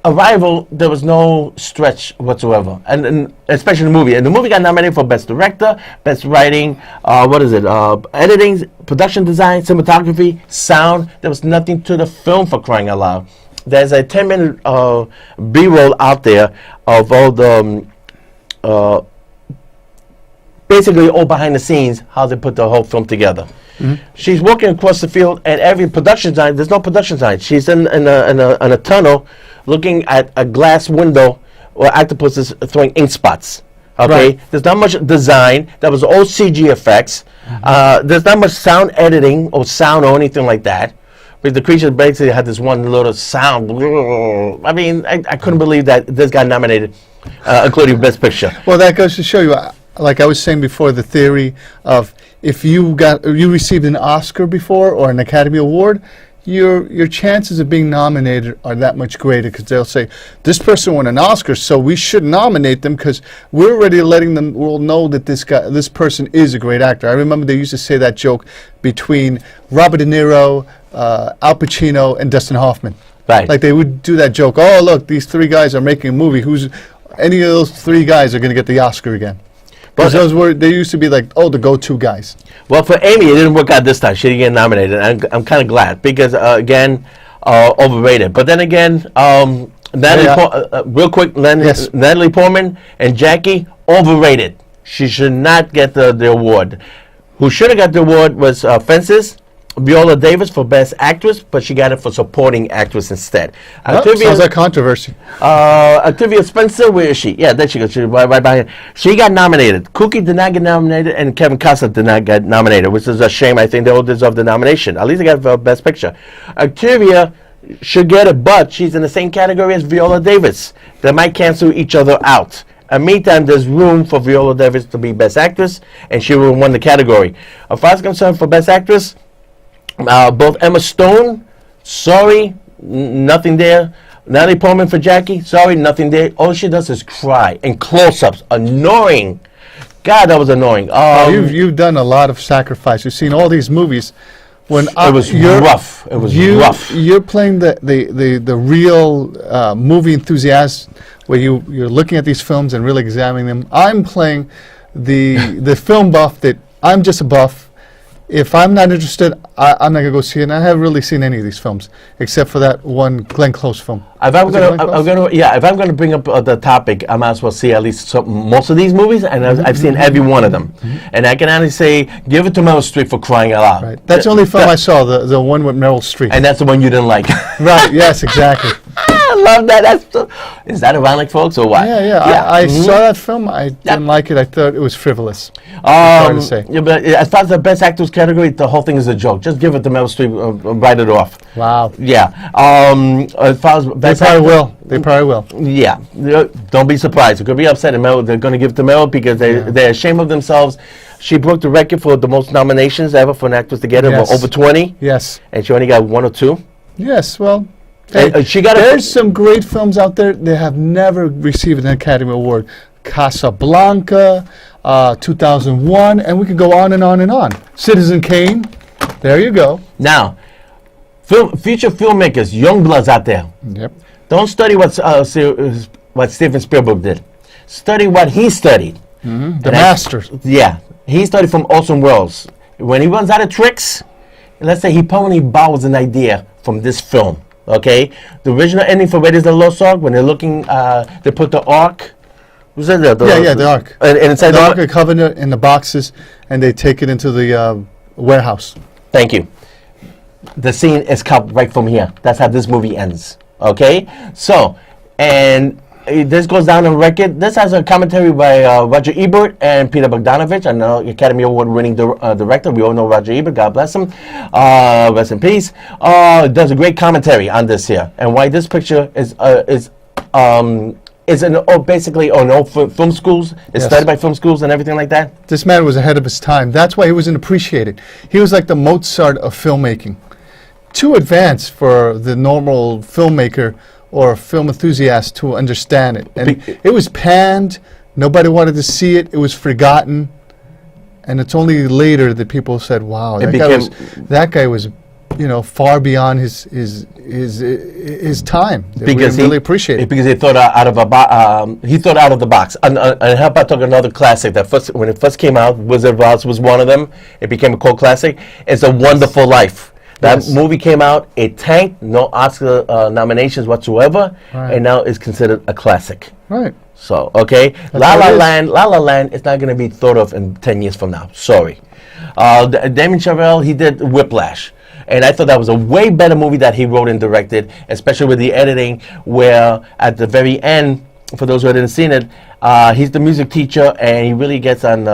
Arrival, there was no stretch whatsoever, and especially the movie. And the movie got nominated for Best Director, Best Writing, editing, production design, cinematography, sound. There was nothing to the film, for crying out loud. There's a 10-minute B-roll out there of all the basically all behind the scenes, how they put the whole film together. Mm-hmm. She's walking across the field, and every production design, there's no production design. She's in a tunnel looking at a glass window where octopus is throwing ink spots. Okay? Right. There's not much design. That was all CG effects. Mm-hmm. There's not much sound editing or sound or anything like that. But the creature basically had this one little sound. I mean, I couldn't believe that this got nominated, including Best Picture. Well, that goes to show you, like I was saying before, the theory of if you received an Oscar before or an Academy Award, your chances of being nominated are that much greater, because they'll say, this person won an Oscar, so we should nominate them because we're already letting the world know that this person is a great actor. I remember they used to say that joke between Robert De Niro, Al Pacino, and Dustin Hoffman. Right. Like they would do that joke, oh, look, these 3 guys are making a movie. Any of those 3 guys are going to get the Oscar again. Because they used to be like, the go-to guys. Well, for Amy, it didn't work out this time. She didn't get nominated. I'm kind of glad because, again, overrated. But then again, real quick, Natalie Portman and Jackie, overrated. She should not get the award. Who should have got the award was Fences, Viola Davis for Best Actress, but she got it for Supporting Actress instead. Sounds like controversy. Octavia Spencer, where is she? Yeah, there she goes. She's right behind. She got nominated. Cookie did not get nominated, and Kevin Costner did not get nominated, which is a shame. I think they all deserve the nomination. At least they got Best Picture. Octavia should get it, but she's in the same category as Viola Davis. They might cancel each other out. In the meantime, there's room for Viola Davis to be Best Actress, and she will win the category. As far as concerned for Best Actress, both Emma Stone, sorry, nothing there. Natalie Portman for Jackie, sorry, nothing there. All she does is cry and close-ups, annoying. God, that was annoying. You've done a lot of sacrifice. You've seen all these movies. When it was rough. It was rough. You're playing the real movie enthusiast, where you're looking at these films and really examining them. I'm playing the film buff that I'm just a buff. If I'm not interested, I'm not gonna go see it. And I haven't really seen any of these films except for that one Glenn Close film. If I'm gonna bring up the topic, I might as well see at least most of these movies, and I've seen every one of them. And I can only say, give it to Meryl Streep for crying out loud. Right. That's the only film I saw, the one with Meryl Streep. And that's the one you didn't like. Right. Yes. Exactly. I love that. Is that ironic, folks, or what? Yeah. I saw that film. I didn't like it. I thought it was frivolous. Sorry to say. Yeah, but as far as the Best Actors category, the whole thing is a joke. Just give it to Meryl Streep, write it off. Wow. Yeah. As far as They probably will. They probably will. Yeah. Don't be surprised. You're going to be upset. And they're going to give it to Meryl because they're ashamed of themselves. She broke the record for the most nominations ever for an actress to get it, over 20. Yes. And she only got 1 or 2. Yes. Well, there's some great films out there that have never received an Academy Award. Casablanca, 2001, and we could go on and on and on. Citizen Kane. There you go. Now, future filmmakers, young bloods out there. Yep. Don't study what Steven Spielberg did. Study what he studied. The masters. He studied from Orson Welles. When he runs out of tricks, let's say he probably borrows an idea from this film. Okay, the original ending for Raiders of the Lost Ark, when they're looking, they put the Ark. Was that the Ark. And inside the Ark of Covenant in the boxes, and they take it into the warehouse. Thank you. The scene is cut right from here. That's how this movie ends. Okay, so and this goes down on record. This has a commentary by Roger Ebert and Peter Bogdanovich, an Academy Award-winning director. We all know Roger Ebert. God bless him. Rest in peace. Does a great commentary on this here, and why this picture is basically on all film schools. It's studied by film schools and everything like that. This man was ahead of his time. That's why he wasn't appreciated. He was like the Mozart of filmmaking. Too advanced for the normal filmmaker or film enthusiast to understand it. And it was panned. Nobody wanted to see it. It was forgotten. And it's only later that people said, "Wow, that guy was, far beyond his time." Because he really appreciated it. Because he thought out of the box. And how about talk another classic that when it first came out, Wizard of Oz was one of them. It became a cult classic. It's A Wonderful Life. That movie came out, it tanked, no Oscar nominations whatsoever, and now it's considered a classic. Right. So, okay, La La Land is not going to be thought of in 10 years from now. Sorry. Damien Chazelle, he did Whiplash. And I thought that was a way better movie that he wrote and directed, especially with the editing, where at the very end, for those who hadn't seen it, he's the music teacher, and he really gets on,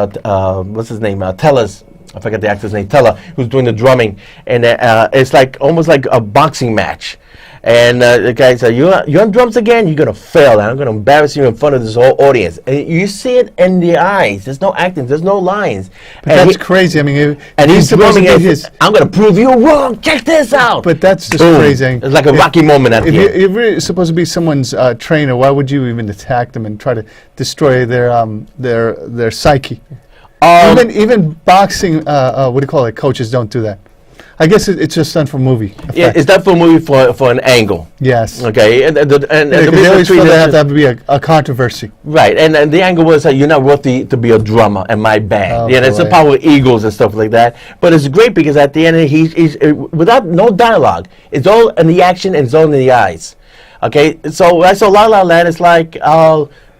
what's his name, Teller's. I forget the actor's name, Teller, who's doing the drumming, and it's like almost like a boxing match. And the guy said, "You're on drums again. You're gonna fail, and I'm gonna embarrass you in front of this whole audience." And you see it in the eyes. There's no acting. There's no lines. But that's crazy. I mean, he's drumming. I'm gonna prove you wrong. Check this out. But that's just crazy. It's like a Rocky moment at the end. If you're really supposed to be someone's trainer, why would you even attack them and try to destroy their psyche? Even boxing, what do you call it? Coaches don't do that. I guess it's just done for movie effect. Yeah, it's done for movie for an angle. Yes. Okay, and they always feel there have to be a controversy. Right, and the angle was that you're not worthy to be a drummer in my band. It's a power of egos and stuff like that. But it's great because at the end he's without no dialogue. It's all in the action and it's all in the eyes. Okay, so I saw La La Land. It's like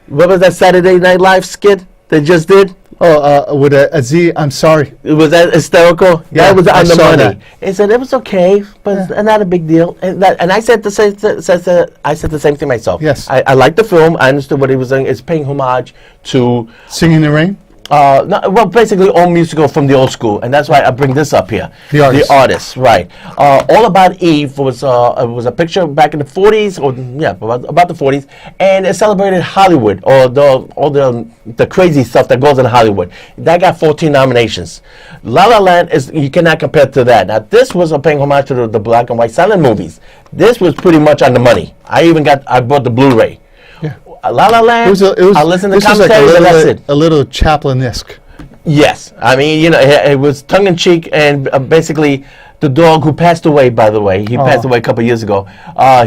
what was that Saturday Night Live skit they just did? With a Z, I'm sorry. Was that hysterical? Yeah, that was on the money. That. He said it was okay, but not a big deal. And I said the same thing myself. Yes. I liked the film. I understood what he was doing. It's paying homage to Singing in the Rain. well, basically all musical from the old school, and that's why I bring this up here. The artist. The artist, right. All About Eve was a picture back in the 40s, or yeah, about the 40s, and it celebrated Hollywood, or all the crazy stuff that goes in Hollywood. That got 14 nominations. La La Land you cannot compare to that. Now, this was paying homage to the black and white silent movies. This was pretty much on the money. I bought the Blu-ray. La La Land. I listened to commentaries, and that's it. A little Chaplin-esque. Yes, I mean, it was tongue in cheek, and basically, the dog who passed away, by the way, he passed away a couple years ago.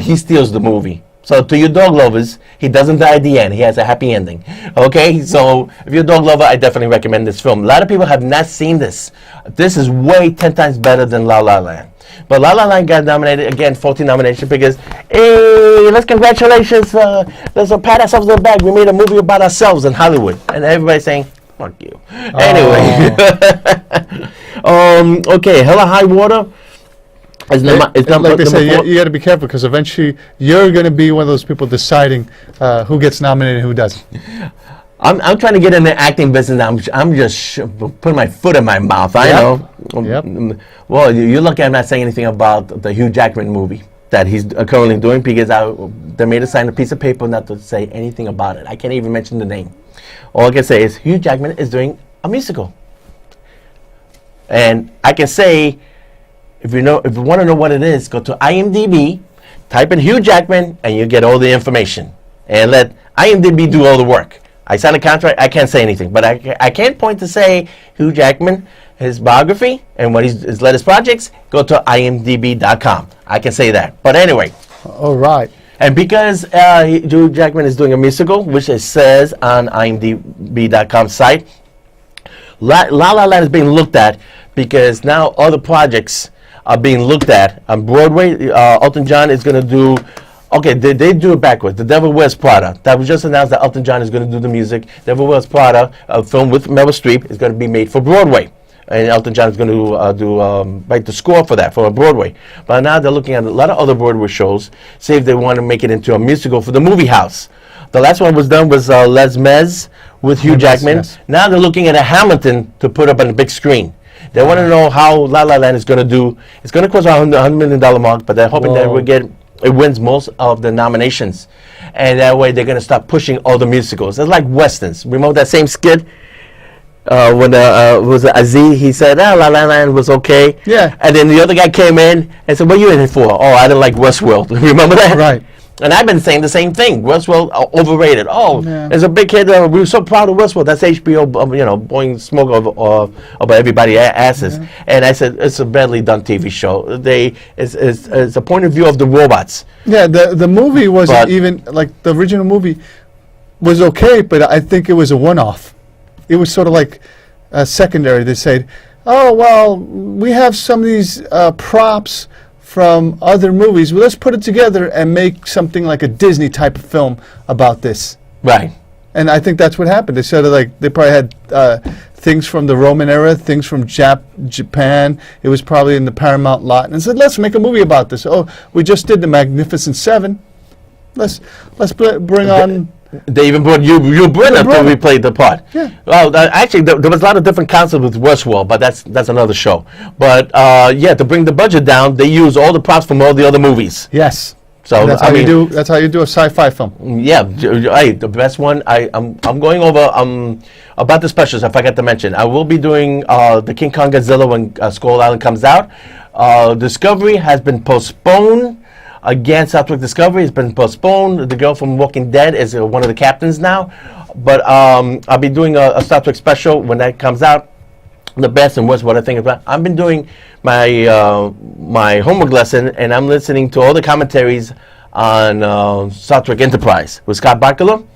He steals the movie. So to your dog lovers, he doesn't die at the end. He has a happy ending. Okay, so if you're a dog lover, I definitely recommend this film. A lot of people have not seen this. This is way 10 times better than La La Land. But La La Land got nominated, again, 14 nominations, because, hey, congratulations, let's pat ourselves on the back. We made a movie about ourselves in Hollywood. And everybody's saying, fuck you. Anyway. Okay, Hella High Water. It's not like they say, you got to be careful, because eventually you're going to be one of those people deciding who gets nominated and who doesn't. I'm trying to get in the acting business. I'm just putting my foot in my mouth. I know. Yep. Well, you're lucky I'm not saying anything about the Hugh Jackman movie that he's currently doing, because they made us sign a piece of paper not to say anything about it. I can't even mention the name. All I can say is Hugh Jackman is doing a musical. And I can say, if you want to know what it is, go to IMDb, type in Hugh Jackman, and you get all the information. And let IMDb do all the work. I signed a contract. I can't say anything, but I can point to say Hugh Jackman, his biography, and what his latest projects. Go to imdb.com. I can say that. But anyway. All right. And because Hugh Jackman is doing a musical, which it says on imdb.com site, La La Land is being looked at because now other projects are being looked at on Broadway. Elton John is going to do. Okay, they do it backwards. The Devil Wears Prada. That was just announced that Elton John is going to do the music. Devil Wears Prada, a film with Meryl Streep, is going to be made for Broadway. And Elton John is going to write the score for that, for Broadway. But now they're looking at a lot of other Broadway shows, see if they want to make it into a musical for the movie house. The last one was done was Les Mis with Hugh Jackman. Yes. Now they're looking at a Hamilton to put up on the big screen. They want to know how La La Land is going to do. It's going to cost around $100 million mark, but they're hoping that it wins most of the nominations. And that way they're going to start pushing all the musicals. It's like Westerns. Remember that same skit? When was Aziz, he said, La La Land was okay. Yeah. And then the other guy came in and said, what are you in it for? Oh, I didn't like Westworld. Remember that? Right. And I've been saying the same thing. Westworld, overrated. Oh, yeah. As a big kid, we were so proud of Westworld. That's HBO, blowing smoke over everybody's asses. Yeah. And I said, it's a badly done TV show. It's a point of view of the robots. Yeah, the movie wasn't even, like, the original movie was okay, but I think it was a one-off. It was sort of like secondary. They said, oh, well, we have some of these props from other movies. Well, let's put it together and make something like a Disney type of film about this. Right. And I think that's what happened. They said they probably had things from the Roman era, things from Japan. It was probably in the Paramount lot, and said, let's make a movie about this. Oh, we just did The Magnificent Seven. Let's bring on. They even brought Yul Brynner to replay the part. Yeah. Well, actually, there was a lot of different concepts with Westworld, but that's another show. But to bring the budget down, they use all the props from all the other movies. Yes. So that's how you do a sci-fi film. Yeah. Hey, the best one. I'm going over about the specials. I forgot to mention. I will be doing the King Kong Godzilla when Skull Island comes out. Discovery has been postponed. Again, Star Trek Discovery has been postponed. The girl from Walking Dead is one of the captains now. But I'll be doing a Star Trek special when that comes out. The best and worst, what I think about. I've been doing my homework lesson, and I'm listening to all the commentaries on Star Trek Enterprise with Scott Bakula.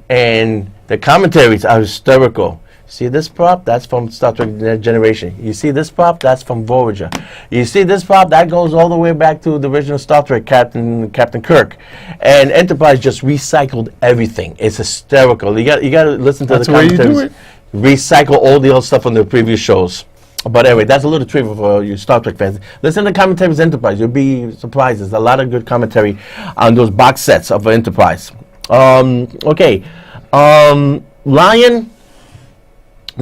And the commentaries are hysterical. See this prop? That's from Star Trek Next Generation. You see this prop? That's from Voyager. You see this prop? That goes all the way back to the original Star Trek Captain Kirk. And Enterprise just recycled everything. It's hysterical. You got to listen to the commentaries. That's the way you do it. Recycle all the old stuff from the previous shows. But anyway, that's a little trivia for you Star Trek fans. Listen to commentaries Enterprise. You'll be surprised. There's a lot of good commentary on those box sets of Enterprise. Okay. Lion.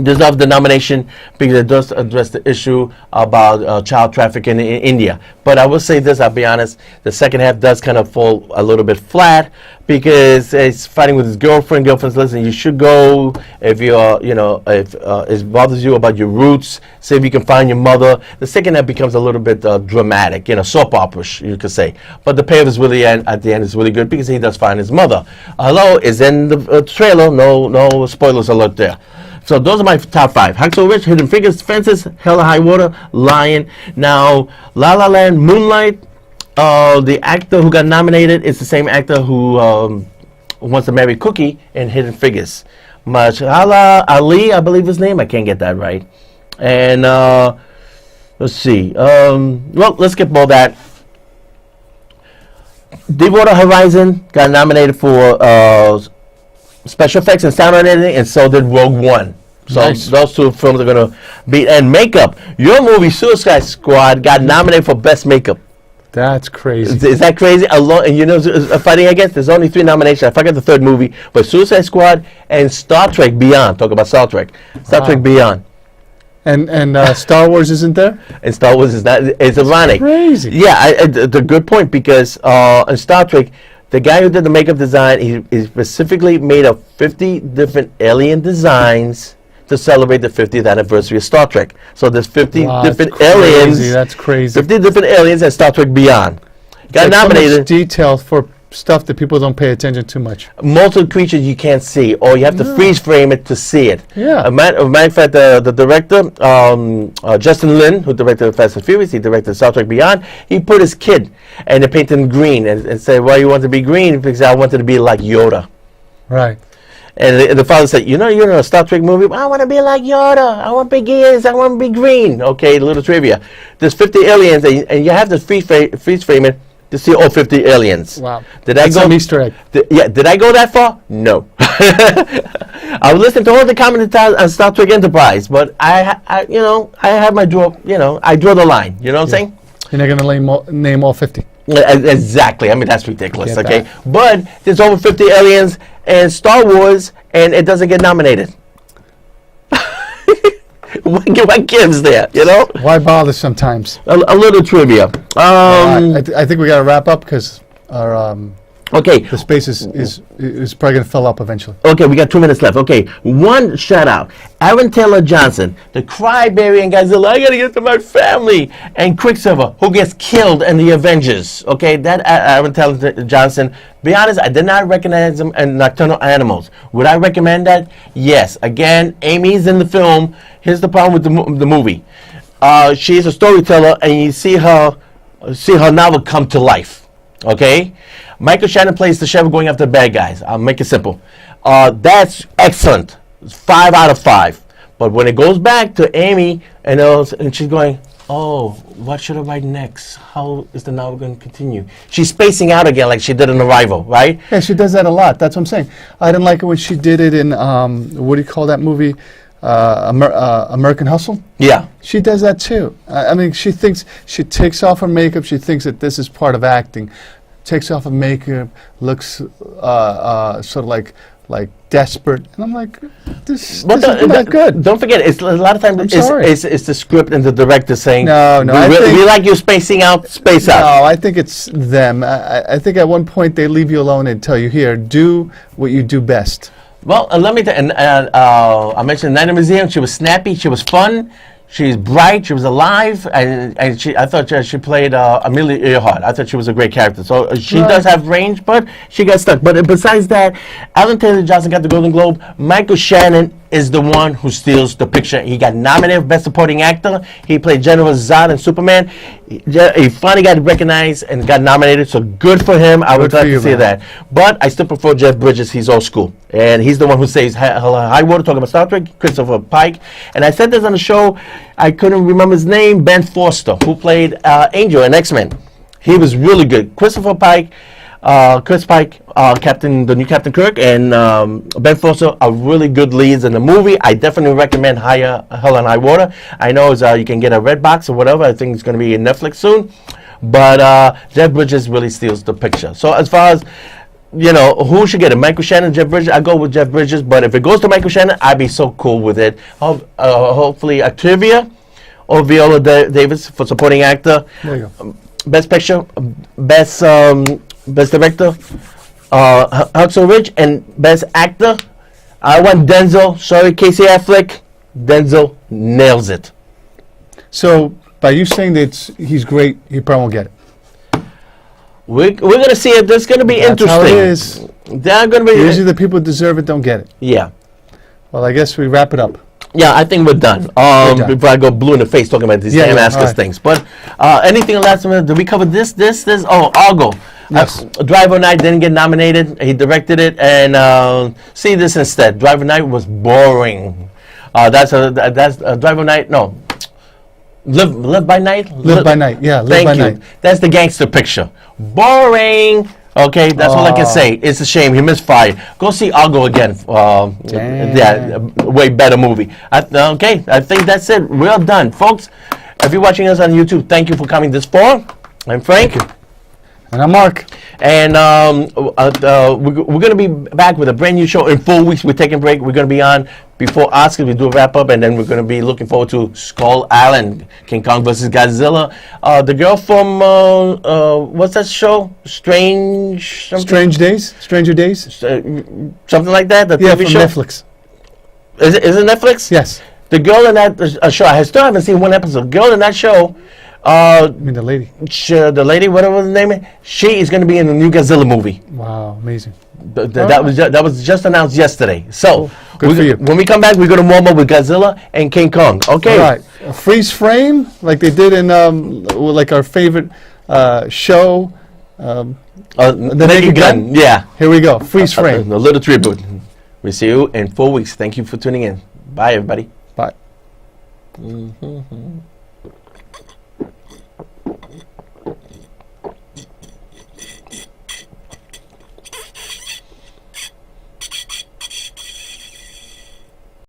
deserve the nomination because it does address the issue about child trafficking in India. But I will say this, I'll be honest, the second half does kind of fall a little bit flat because he's fighting with his girlfriend. Girlfriend's listening, you should go if you're, if it bothers you about your roots, see if you can find your mother. The second half becomes a little bit dramatic, soap opera-ish, you could say. But the payoff is really, at the end, is really good because he does find his mother. Hello is in the trailer, no spoilers alert there. So those are my top 5. Hacksaw Ridge, Hidden Figures, Fences, Hell or High Water, Lion. Now, La La Land, Moonlight, the actor who got nominated is the same actor who wants to marry Cookie in Hidden Figures. Mahershala Ali, I believe his name. I can't get that right. And let's see. Well, let's skip all that. Deepwater Horizon got nominated for special effects and sound editing, and so did Rogue One. So nice. Those two films are going to be. And makeup. Your movie, Suicide Squad, got nominated for Best Makeup. That's crazy. Is that crazy? And fighting against, there's only 3 nominations. I forgot the third movie, but Suicide Squad and Star Trek Beyond. Talk about Star Trek. Star Trek Beyond. And Star Wars isn't there? And Star Wars is not. It's ironic. Crazy. Yeah, the good point because in Star Trek, the guy who did the makeup design, he specifically made up 50 different alien designs to celebrate the 50th anniversary of Star Trek. So there's 50 different aliens. That's crazy. 50 different aliens and Star Trek Beyond. Got Like nominated. So much detail for stuff that people don't pay attention too much. Most of the creatures you can't see, or you have to freeze frame it to see it. Yeah. A matter of fact, the director, Justin Lin, who directed Fast and Furious, he directed Star Trek Beyond, he put his kid and they painted him green and said, why you want to be green? Because I wanted to be like Yoda. Right. And the father said, you're in a Star Trek movie, I want to be like Yoda. I want big ears. I want to be green. Okay, little trivia. There's 50 aliens, and you have to freeze frame it to see all 50 aliens. Wow. That's an Easter egg. Did I go that far? No. I was listening to all the commentary on Star Trek Enterprise, but I have my draw. I draw the line. You know what I'm saying? You're not going to name all 50. Exactly. I mean, that's ridiculous. Get Okay, that. but there's over 50 aliens in Star Wars, and it doesn't get nominated. What gives there? Why bother sometimes? A little trivia. I think we got to wrap up because our Okay. the space is probably going to fill up eventually. Okay, we got 2 minutes left. Okay, one shout out. Aaron Taylor Johnson, the crybaby and Godzilla, I gotta get to my family. And Quicksilver, who gets killed in the Avengers. Okay, that Aaron Taylor Johnson, be honest, I did not recognize him in Nocturnal Animals. Would I recommend that? Yes. Again, Amy's in the film. Here's the problem with the movie. She is a storyteller, and you see her novel come to life. Okay? Michael Shannon plays the sheriff going after the bad guys. I'll make it simple. That's excellent. 5 out of 5. But when it goes back to Amy and she's going, oh, what should I write next? How is the novel going to continue? She's spacing out again like she did in Arrival, right? Yeah, she does that a lot. That's what I'm saying. I didn't like it when she did it in, what do you call that movie? American Hustle? Yeah. She does that too. I mean, she takes off her makeup. She thinks that this is part of acting. Takes off her makeup, looks sort of like desperate, and I'm like, this is not good. Don't forget, it's a lot of times it's the script and the director saying, no, we like you spacing out, space out. No, I think it's them. I think at one point they leave you alone and tell you, here, do what you do best. Well, let me I mentioned Night in the Museum. She was snappy. She was fun. She's bright. She was alive, and I thought she played Amelia Earhart. I thought she was a great character. So she does have range, but she got stuck. But besides that, Alan Taylor Johnson got the Golden Globe. Michael Shannon is the one who steals the picture. He got nominated for Best Supporting Actor. He played General Zod in Superman. He finally got recognized and got nominated, so good for him. I would like to see that. But I still prefer Jeff Bridges. He's old school. And he's the one who saves High Water, talking about Star Trek, Christopher Pike. And I said this on the show, I couldn't remember his name, Ben Foster, who played Angel in X-Men. He was really good. Christopher Pike, Chris Pike, the new Captain Kirk, and Ben Foster are really good leads in the movie. I definitely recommend Hell and High Water. I know you can get a red box or whatever. I think it's going to be in Netflix soon. But Jeff Bridges really steals the picture. So as far as you know, who should get it? Michael Shannon, Jeff Bridges? I go with Jeff Bridges, but if it goes to Michael Shannon, I'd be so cool with it. Hopefully, Activia or Viola Davis for supporting actor. There you go. Best picture, best director, Hacksaw Ridge, and best actor. I want Denzel. Sorry, Casey Affleck. Denzel nails it. So by you saying that he's great, he probably won't get it. We're gonna see it. That's gonna be That's interesting. how it is. They're gonna be. Usually the people who deserve it don't get it. Yeah. Well, I guess we wrap it up. Yeah, I think we're done. done. Before I go blue in the face talking about these damn Oscars alright. things. But anything last minute? Did we cover this? Oh, Argo. Yes. Driver Night didn't get nominated. He directed it, and see this instead. Driver Night was boring. That's Driver Night. No, Live by Night. Live by Night. Yeah, Live Thank by you. Night. That's the gangster picture. Boring. Okay, that's all I can say. It's a shame he misfired. Go see Argo again. Damn. Yeah, way better movie. Okay, I think that's it. We're done, folks. If you're watching us on YouTube, thank you for coming this far. I'm Frank. And I'm Mark. And we're going to be back with a brand new show in 4 weeks. We're taking a break. We're going to be on before Oscars. We do a wrap up, and then we're going to be looking forward to Skull Island, King Kong versus Godzilla. The girl from what's that show? Stranger Days. Something like that. The Yeah, TV from show. Netflix. Is it Netflix? Yes. The girl in that show. I still haven't seen one episode. Girl in that show. I mean the lady. The lady, whatever the name is, she is going to be in the new Godzilla movie. Wow, amazing. That was just announced yesterday. So Good for you. when we come back, we're going to warm up with Godzilla and King Kong. Okay. All right. A freeze frame, like they did in like our favorite show, The Naked Gun. Yeah. Here we go. Freeze frame. A little tribute. We see you in 4 weeks. Thank you for tuning in. Bye, everybody. Bye.